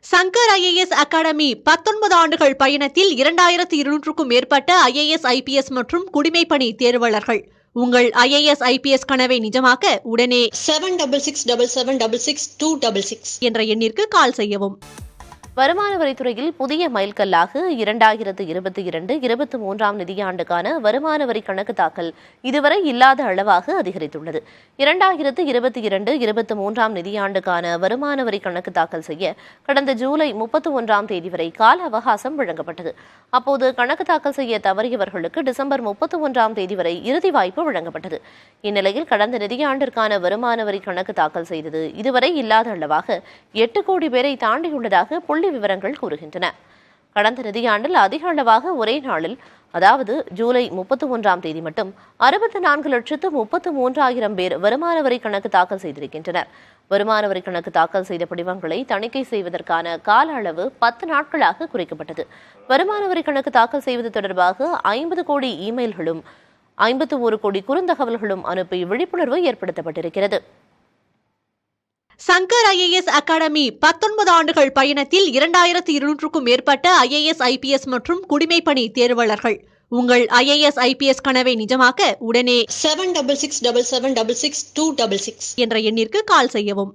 Shankar IAS academy 19 ஆண்டுகள் பயணத்தில் 2200க்கும் மேற்பட்ட IAS IPS மற்றும் குடிமைப்பணி தேர்வாளர்கள். உங்கள் IAS IPS கனவை நிஜமாக்க உடனே 7677666266 என்ற எண்ணிற்கு கால் செய்யவும். வருமான வரித்துறையில் புதிய மைல்கல்லாக 2022-23 நிதியாண்டுக்கான வருமான வரி கணக்கு தாக்கல் இதுவரை இல்லாத அளவாக அதிகரித்துள்ளது. 2022-23 நிதியாண்டுக்கான வருமான வரி கணக்கு தாக்கல் செய்ய கடந்த ஜூலை 31 தேதி வரை கால அவகாசம் வழங்கப்பட்டது. அப்போது கணக்கு தாக்கல் செய்ய தவறியவர்களுக்கு டிசம்பர் 31 தேதி வரை இறுதி வாய்ப்பு வழங்கப்பட்டது. இந்நிலையில் கடந்த நிதியாண்டிற்கான வருமான வரி கணக்கு தாக்கல் செய்தது இதுவரை இல்லாத அளவாக 8 கோடி பேரை தாண்டியுள்ளதாக புள்ளி விவரங்கள் கூறுகின்றன. கடந்த நிதியாண்டில் அதிக அளவாக ஒரே நாளில், அதாவது ஜூலை 31 தேதி மட்டும் 64,33,000 பேர் வருமான வரி கணக்கு தாக்கல் செய்திருக்கின்றனர். வருமான வரி கணக்கு தாக்கல் செய்த படிவங்களை தணிக்கை செய்வதற்கான கால அளவு 10 நாட்களாக குறைக்கப்பட்டது. வருமான வரி கணக்கு தாக்கல் செய்வது தொடர்பாக 50 கோடி இமெயில்களும் 51 கோடி குறுந்தகவல்களும் அனுப்பி விழிப்புணர்வு ஏற்படுத்தப்பட்டிருக்கிறது. சங்கர் IAS அகாடமி 19 ஆண்டுகள் பயணத்தில் 2200க்கும் மேற்பட்ட IAS IPS மற்றும் குடிமைப்பணி தேர்வாளர்கள். உங்கள் IAS IPS கனவை நிஜமாக்க உடனே 7677666266 என்ற எண்ணிற்கு கால் செய்யவும்.